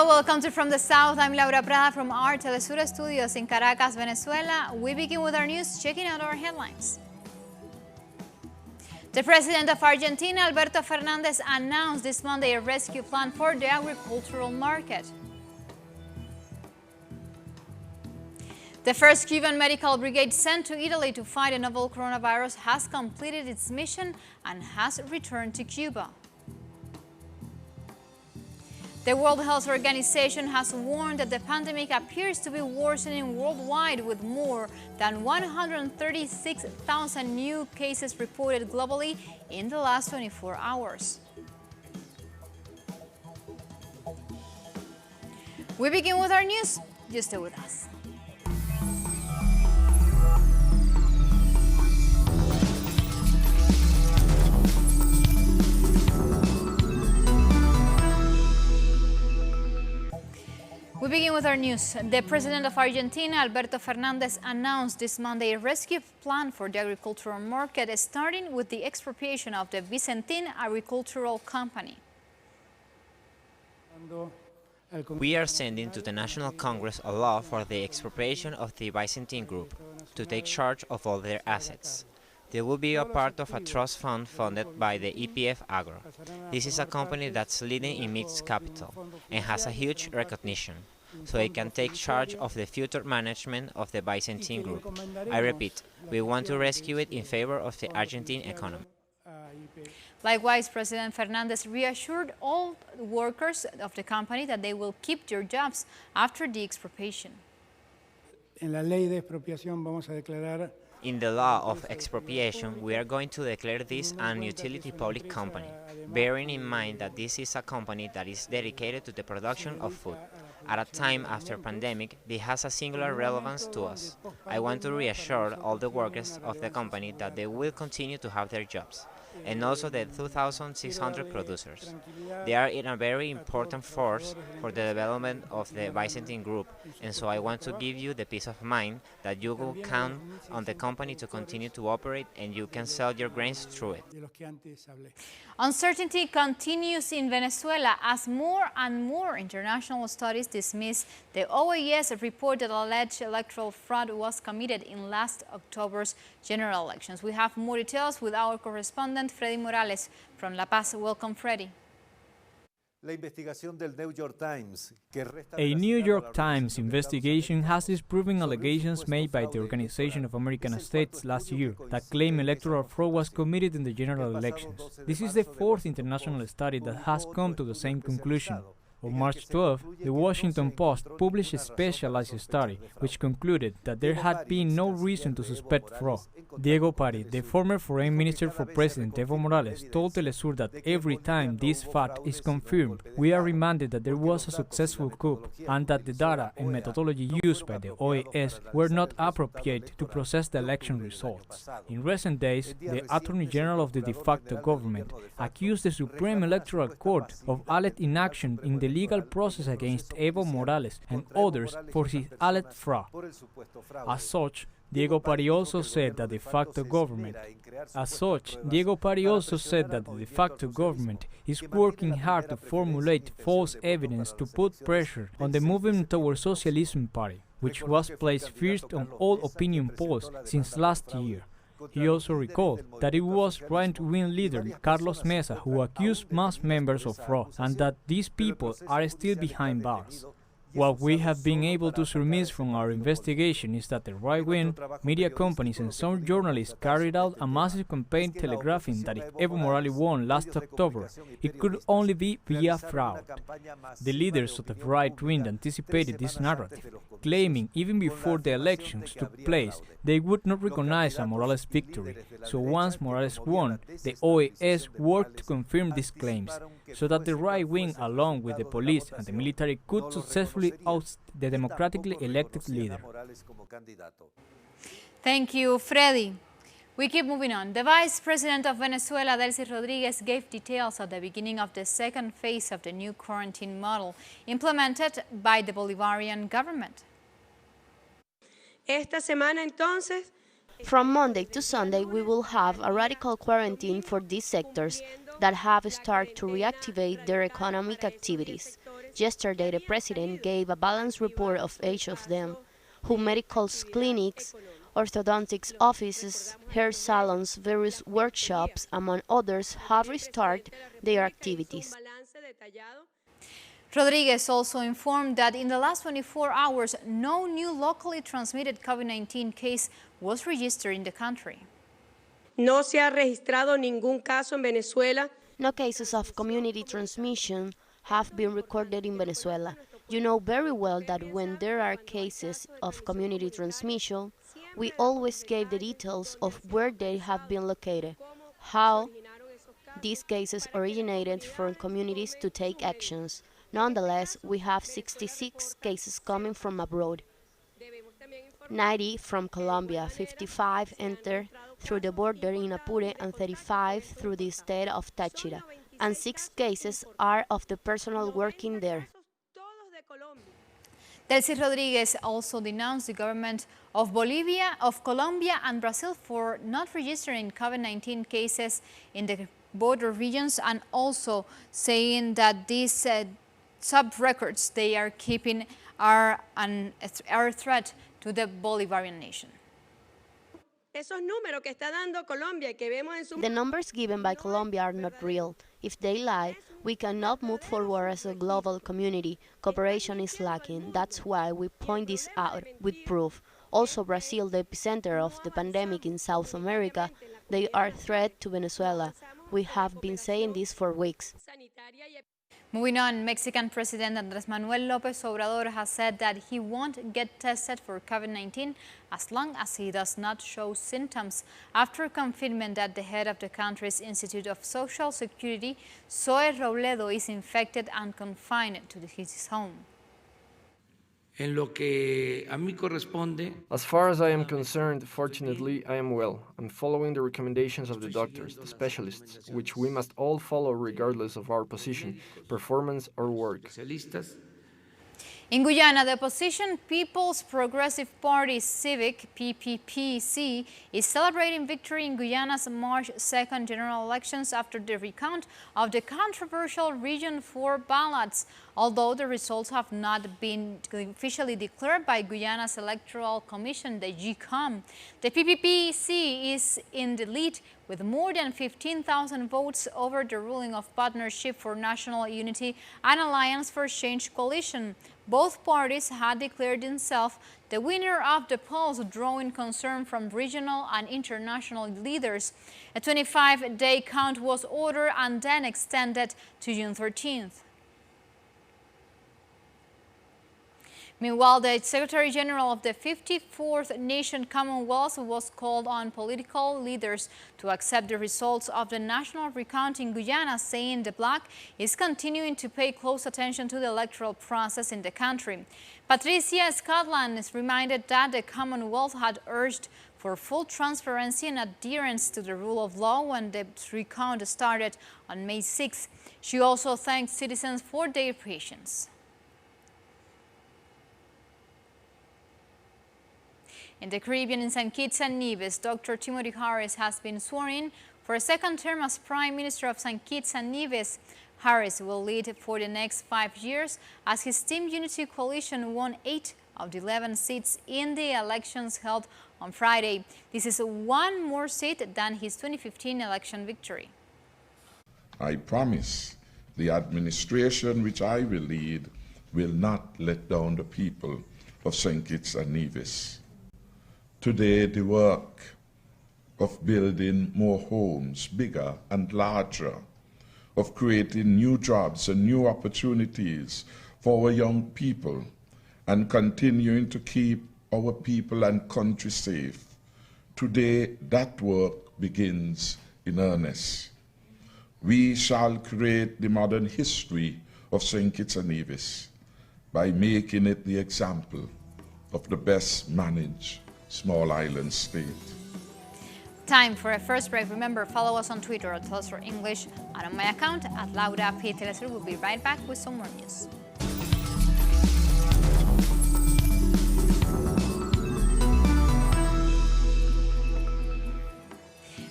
welcome to From the South. I'm Laura Prada from our Telesur studios in Caracas, Venezuela. We begin with our news, checking out our headlines. The president of Argentina, Alberto Fernández, announced this Monday a rescue plan for the agricultural market. The first Cuban medical brigade sent to Italy to fight a novel coronavirus has completed its mission and has returned to Cuba. The World Health Organization has warned that the pandemic appears to be worsening worldwide, with more than 136,000 new cases reported globally in the last 24 hours. We begin with our news. Just stay with us. We begin with our news. The president of Argentina, Alberto Fernández, announced this Monday a rescue plan for the agricultural market, starting with the expropriation of the Vicentin Agricultural Company. We are sending to the National Congress a law for the expropriation of the Vicentin Group to take charge of all their assets. They will be a part of a trust fund funded by the EPF Agro. This is a company that's leading in mixed capital and has a huge recognition, so it can take charge of the future management of the Vicentin Group. I repeat, we want to rescue it in favor of the Argentine economy. Likewise, President Fernández reassured all workers of the company that they will keep their jobs after the expropriation. In the law of expropriation, we are going to declare this an utility public company, bearing in mind that this is a company that is dedicated to the production of food. At a time after pandemic, this has a singular relevance to us. I want to reassure all the workers of the company that they will continue to have their jobs, and also the 2,600 producers. They are in a very important force for the development of the Vicentin Group, and so I want to give you the peace of mind that you will count on the company to continue to operate and you can sell your grains through it. Uncertainty continues in Venezuela as more and more international studies dismiss the OAS report that alleged electoral fraud was committed in last October's general elections. We have more details with our correspondent Freddy Morales from La Paz. Welcome, Freddy. A New York Times investigation has disproving allegations made by the Organization of American States last year that claim electoral fraud was committed in the general elections. This is the fourth international study that has come to the same conclusion. On March 12, the Washington Post published a specialized study which concluded that there had been no reason to suspect fraud. Diego Pari, the former foreign minister for President Evo Morales, told Telesur that every time this fact is confirmed, we are reminded that there was a successful coup and that the data and methodology used by the OAS were not appropriate to process the election results. In recent days, the Attorney General of the de facto government accused the Supreme Electoral Court of alleged inaction in the legal process against Evo Morales and others for his alleged fraud. As such, Diego Pari also said that the de facto government is working hard to formulate false evidence to put pressure on the movement towards Socialism Party, which was placed first on all opinion polls since last year. He also recalled that it was right-wing leader Carlos Mesa who accused mass members of fraud and that these people are still behind bars. What we have been able to surmise from our investigation is that the right-wing media companies and some journalists carried out a massive campaign telegraphing that if Evo Morales won last October, it could only be via fraud. The leaders of the right-wing anticipated this narrative, claiming even before the elections took place they would not recognize a Morales victory. So once Morales won, the OAS worked to confirm these claims, so that the right wing, along with the police and the military, could successfully oust the democratically elected leader. Thank you, Freddy. We keep moving on. The Vice President of Venezuela, Delcy Rodriguez, gave details at the beginning of the second phase of the new quarantine model implemented by the Bolivarian government. From Monday to Sunday, we will have a radical quarantine for these sectors that have started to reactivate their economic activities. Yesterday, the President gave a balanced report of each of them, who medical clinics, orthodontics offices, hair salons, various workshops, among others, have restarted their activities. Rodriguez also informed that in the last 24 hours, no new locally transmitted COVID-19 case was registered in the country. No se ha registrado ningún caso en Venezuela. No cases of community transmission have been recorded in Venezuela. You know very well that when there are cases of community transmission, we always give the details of where they have been located, how these cases originated from communities to take actions. Nonetheless, we have 66 cases coming from abroad, 90 from Colombia, 55 entered through the border in Apure and 35 through the state of Táchira, and 6 cases are of the personnel working there. Delcy Rodriguez also denounced the government of Bolivia, of Colombia and Brazil for not registering COVID-19 cases in the border regions, and also saying that these sub-records they are keeping are a threat to the Bolivarian nation. The numbers given by Colombia are not real. If they lie, we cannot move forward as a global community. Cooperation is lacking. That's why we point this out with proof. Also, Brazil, the epicenter of the pandemic in South America, they are a threat to Venezuela. We have been saying this for weeks. Moving on, Mexican President Andrés Manuel López Obrador has said that he won't get tested for COVID-19 as long as he does not show symptoms, after confirming that the head of the country's Institute of Social Security, Zoe Robledo, is infected and confined to his home. En lo que a mí corresponde, as far as I am concerned, fortunately, I am well. I'm following the recommendations of the doctors, the specialists, which we must all follow regardless of our position, performance, or work. In Guyana, the opposition People's Progressive Party Civic, PPPC, is celebrating victory in Guyana's March 2nd general elections after the recount of the controversial Region 4 ballots, although the results have not been officially declared by Guyana's Electoral Commission, the GCOM. The PPPC is in the lead with more than 15,000 votes over the ruling of Partnership for National Unity and Alliance for Change coalition. Both parties had declared themselves the winner of the polls, drawing concern from regional and international leaders. A 25-day count was ordered and then extended to June 13th. Meanwhile, the Secretary General of the 54th Nation Commonwealth was called on political leaders to accept the results of the national recount in Guyana, saying the bloc is continuing to pay close attention to the electoral process in the country. Patricia Scotland is reminded that the Commonwealth had urged for full transparency and adherence to the rule of law when the recount started on May 6. She also thanked citizens for their patience. In the Caribbean, in St. Kitts and Nevis, Dr. Timothy Harris has been sworn in for a second term as Prime Minister of St. Kitts and Nevis. Harris will lead for the next 5 years as his Team Unity coalition won 8 of the 11 seats in the elections held on Friday. This is one more seat than his 2015 election victory. I promise the administration which I will lead will not let down the people of St. Kitts and Nevis. Today, the work of building more homes, bigger and larger, of creating new jobs and new opportunities for our young people, and continuing to keep our people and country safe. Today, that work begins in earnest. We shall create the modern history of St. Kitts and Nevis by making it the example of the best managed small island state. Time for a first break. Remember, follow us on Twitter at Telesur English and on my account at Laura P. Telesur. We'll be right back with some more news.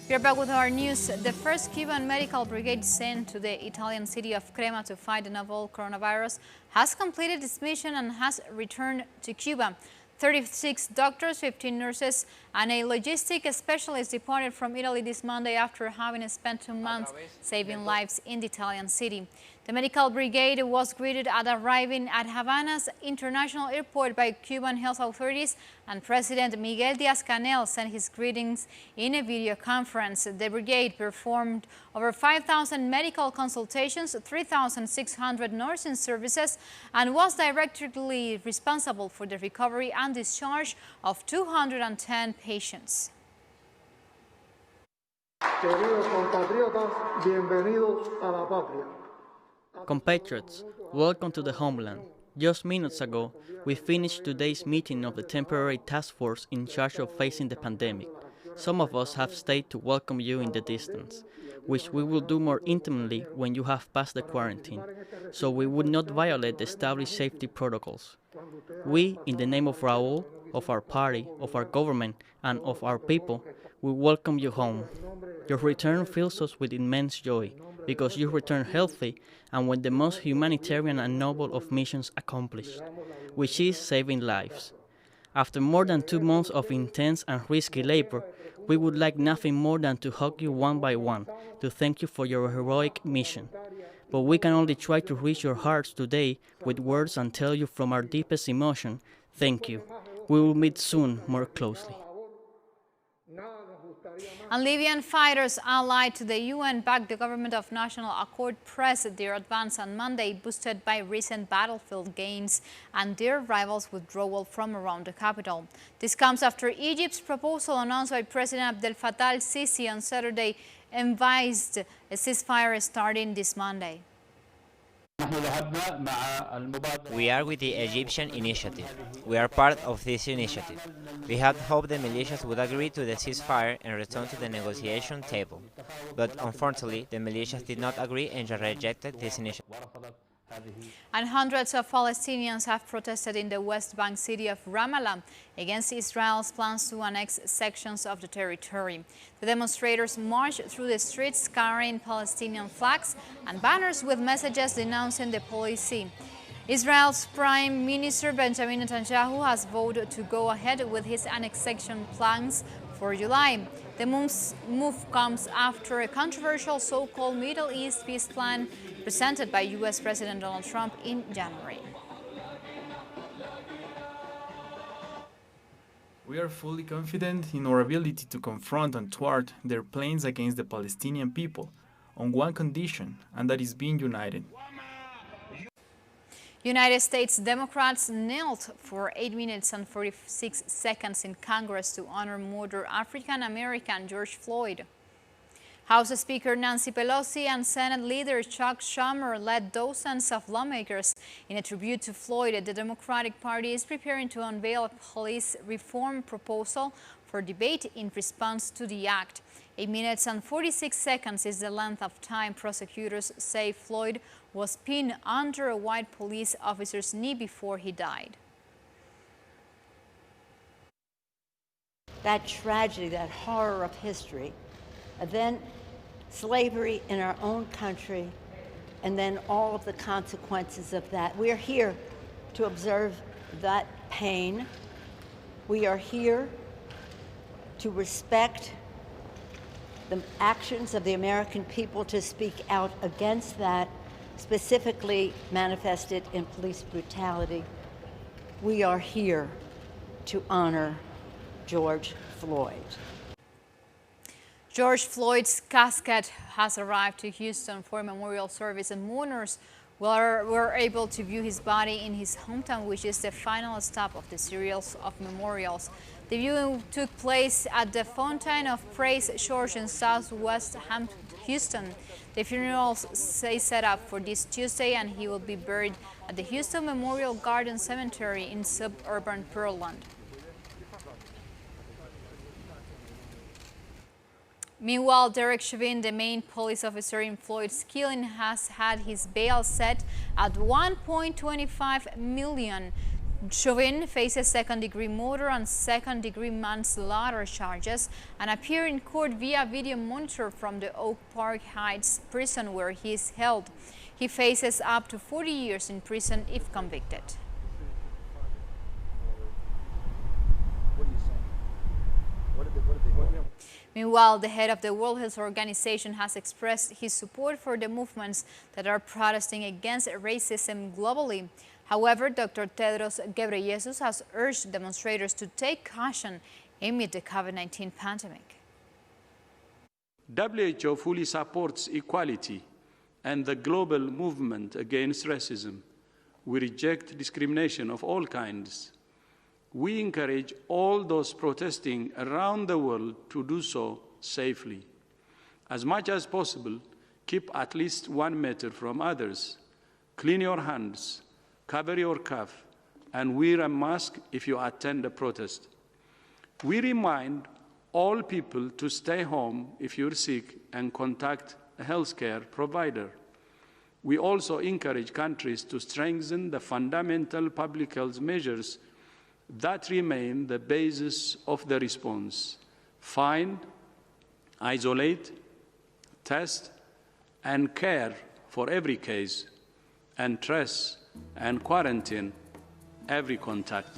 We are back with our news. The first Cuban medical brigade sent to the Italian city of Crema to fight the novel coronavirus has completed its mission and has returned to Cuba. 36 doctors, 15 nurses, and a logistic specialist departed from Italy this Monday after having spent 2 months saving lives in the Italian city. The medical brigade was greeted at arriving at Havana's international airport by Cuban health authorities, and President Miguel Díaz-Canel sent his greetings in a video conference. The brigade performed over 5,000 medical consultations, 3,600 nursing services, and was directly responsible for the recovery and discharge of 210 patients. Queridos compatriotas, bienvenidos a la patria. Compatriots, welcome to the homeland. Just minutes ago, we finished today's meeting of the temporary task force in charge of facing the pandemic. Some of us have stayed to welcome you in the distance, which we will do more intimately when you have passed the quarantine, so we would not violate the established safety protocols. We, in the name of Raúl, of our party, of our government, and of our people, we welcome you home. Your return fills us with immense joy, because you return healthy and with the most humanitarian and noble of missions accomplished, which is saving lives. After more than 2 months of intense and risky labor, we would like nothing more than to hug you one by one, to thank you for your heroic mission. But we can only try to reach your hearts today with words and tell you from our deepest emotion, thank you. We will meet soon more closely. And Libyan fighters allied to the UN backed the government of National Accord pressed their advance on Monday, boosted by recent battlefield gains and their rivals' withdrawal from around the capital. This comes after Egypt's proposal announced by President Abdel Fattah al-Sisi on Saturday envisaged a ceasefire starting this Monday. We are with the Egyptian initiative. We are part of this initiative. We had hoped the militias would agree to the ceasefire and return to the negotiation table. But unfortunately, the militias did not agree and rejected this initiative. And hundreds of Palestinians have protested in the West Bank city of Ramallah against Israel's plans to annex sections of the territory. The demonstrators marched through the streets carrying Palestinian flags and banners with messages denouncing the policy. Israel's Prime Minister Benjamin Netanyahu has voted to go ahead with his annexation plans for July. The move comes after a controversial so-called Middle East peace plan presented by U.S. President Donald Trump in January. We are fully confident in our ability to confront and thwart their plans against the Palestinian people on one condition, and that is being united. United States Democrats knelt for 8 minutes and 46 seconds in Congress to honor murdered African-American George Floyd. House Speaker Nancy Pelosi and Senate Leader Chuck Schumer led dozens of lawmakers in a tribute to Floyd. The Democratic Party is preparing to unveil a police reform proposal for debate in response to the act. 8 minutes and 46 seconds is the length of time prosecutors say Floyd was pinned under a white police officer's knee before he died. That tragedy, that horror of history, and then slavery in our own country, and then all of the consequences of that. We are here to observe that pain. We are here to respect the actions of the American people, to speak out against that, specifically manifested in police brutality. We are here to honor George Floyd. George Floyd's casket has arrived to Houston for a memorial service, and mourners were able to view his body in his hometown, which is the final stop of the series of memorials. The viewing took place at the Fountain of Praise Church in southwest Houston. The funerals say set up for this Tuesday, and he will be buried at the Houston Memorial Garden Cemetery in suburban Pearland. Meanwhile, Derek Chauvin, the main police officer in Floyd's killing, has had his bail set at $1.25 million Chauvin faces second-degree murder and second-degree manslaughter charges and appeared in court via video monitor from the Oak Park Heights prison where he is held. He faces up to 40 years in prison if convicted. Meanwhile, the head of the World Health Organization has expressed his support for the movements that are protesting against racism globally. However, Dr. Tedros Ghebreyesus has urged demonstrators to take caution amid the COVID-19 pandemic. WHO fully supports equality and the global movement against racism. We reject discrimination of all kinds. We encourage all those protesting around the world to do so safely. As much as possible, keep at least 1 meter from others. Clean your hands, cover your cough, and wear a mask if you attend a protest. We remind all people to stay home if you're sick and contact a healthcare provider. We also encourage countries to strengthen the fundamental public health measures that remain the basis of the response: find, isolate, test, and care for every case, and trace and quarantine every contact.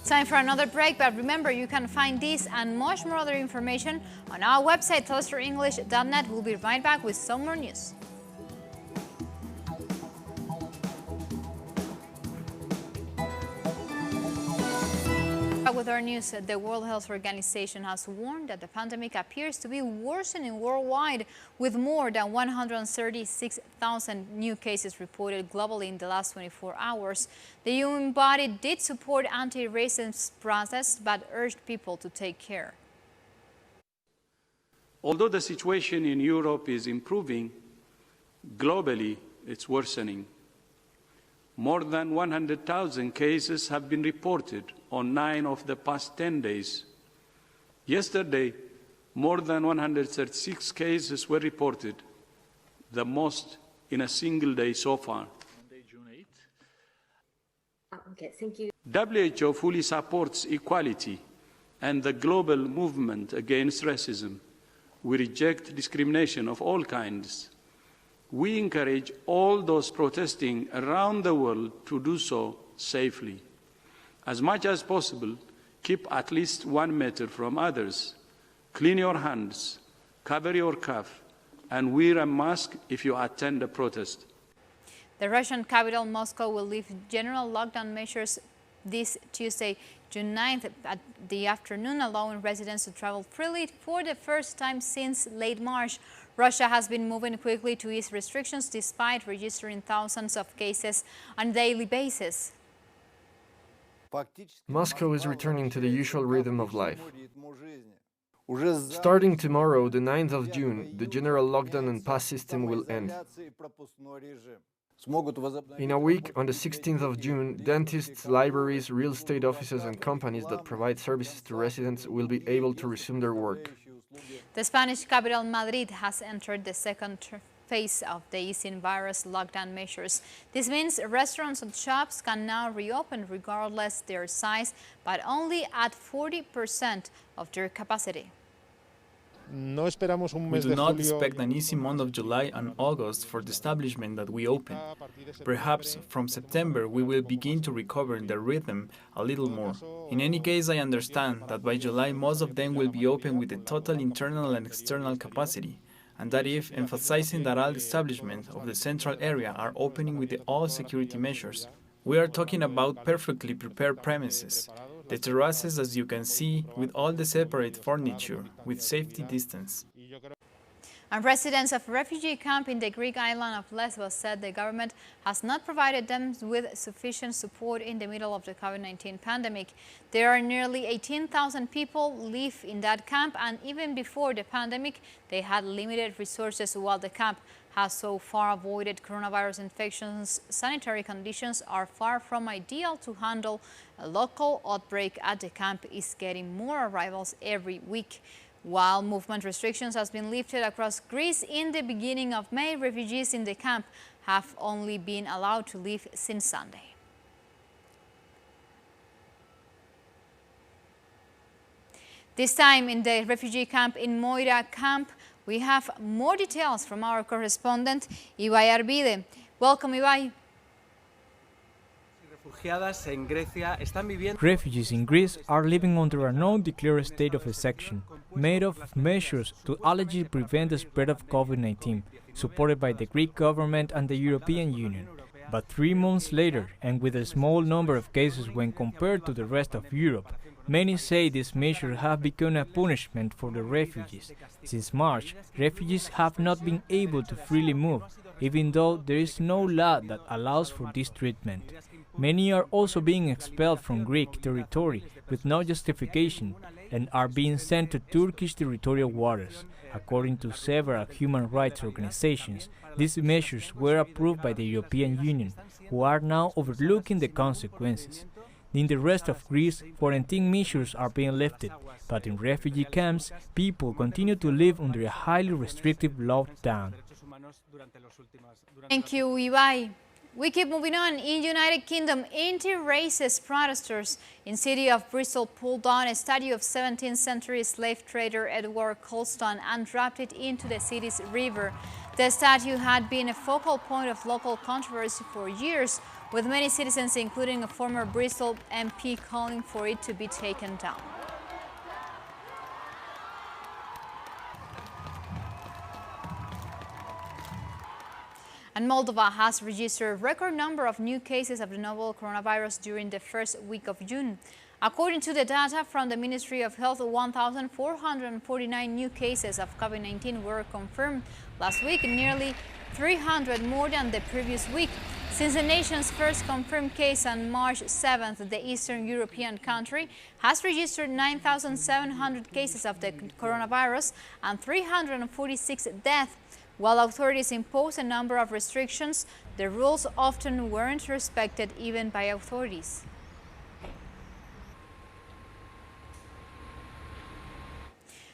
Time for another break, but remember, you can find this and much more other information on our website, telesterenglish.net. We'll be right back with some more news. With our news, the World Health Organization has warned that the pandemic appears to be worsening worldwide, with more than 136,000 new cases reported globally in the last 24 hours. The UN body did support anti-racist protests but urged people to take care. Although the situation in Europe is improving, globally it's worsening. More than 100,000 cases have been reported on 9 of the past 10 days. Yesterday, more than 136 cases were reported, the most in a single day so far. Okay, thank you. WHO fully supports equality and the global movement against racism. We reject discrimination of all kinds. We encourage all those protesting around the world to do so safely. As much as possible, keep at least 1 meter from others. Clean your hands, cover your cough, and wear a mask if you attend a protest. The Russian capital, Moscow, will lift general lockdown measures this Tuesday, June 9th at the afternoon, allowing residents to travel freely for the first time since late March. Russia has been moving quickly to ease restrictions despite registering thousands of cases on a daily basis. Moscow is returning to the usual rhythm of life. Starting tomorrow, the 9th of June, the general lockdown and pass system will end. In a week, on the 16th of June, dentists, libraries, real estate offices and companies that provide services to residents will be able to resume their work. The Spanish capital, Madrid, has entered the second phase of the easing virus lockdown measures. This means restaurants and shops can now reopen regardless their size, but only at 40% of their capacity. We do not expect an easy month of July and August for the establishment that we open. Perhaps from September we will begin to recover the rhythm a little more. In any case, I understand that by July most of them will be open with the total internal and external capacity, and that if emphasizing that all establishments of the central area are opening with all security measures. We are talking about perfectly prepared premises. The terraces, as you can see, with all the separate furniture, with safety distance. And residents of a refugee camp in the Greek island of Lesbos said the government has not provided them with sufficient support in the middle of the COVID-19 pandemic. There are nearly 18,000 people live in that camp, and even before the pandemic, they had limited resources. While the camp has so far avoided coronavirus infections, sanitary conditions are far from ideal to handle a local outbreak at the camp is getting more arrivals every week. While movement restrictions have been lifted across Greece in the beginning of May, refugees in the camp have only been allowed to leave since Sunday. This time in the refugee camp in Moira camp, we have more details from our correspondent, Ibai Arvide. Welcome, Ibai. Refugees in Greece are living under a non-declared state of exception, made up of measures to allegedly prevent the spread of COVID-19, supported by the Greek government and the European Union. But 3 months later, and with a small number of cases when compared to the rest of Europe, many say these measures have become a punishment for the refugees. Since March, refugees have not been able to freely move, even though there is no law that allows for this treatment. Many are also being expelled from Greek territory with no justification and are being sent to Turkish territorial waters. According to several human rights organizations, these measures were approved by the European Union, who are now overlooking the consequences. In the rest of Greece, quarantine measures are being lifted, but in refugee camps, people continue to live under a highly restrictive lockdown. Thank you, Ibai. We keep moving on. In United Kingdom, anti-racist protesters in city of Bristol pulled down a statue of 17th century slave trader Edward Colston and dropped it into the city's river. The statue had been a focal point of local controversy for years, with many citizens, including a former Bristol MP, calling for it to be taken down. And Moldova has registered a record number of new cases of the novel coronavirus during the first week of June. According to the data from the Ministry of Health, 1,449 new cases of COVID-19 were confirmed last week, nearly 300 more than the previous week. Since the nation's first confirmed case on March 7th, the Eastern European country has registered 9,700 cases of the coronavirus and 346 deaths. While authorities impose a number of restrictions, the rules often weren't respected even by authorities.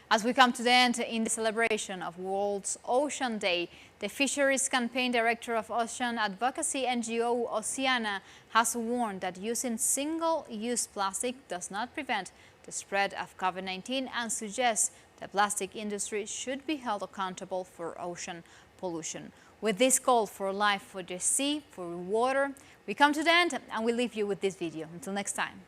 As we come to the end in the celebration of World Ocean Day, the Fisheries Campaign Director of Ocean Advocacy NGO Oceana has warned that using single-use plastic does not prevent the spread of COVID-19 and suggests the plastic industry should be held accountable for ocean pollution. With this call for life for the sea, for water, we come to the end and we leave you with this video. Until next time.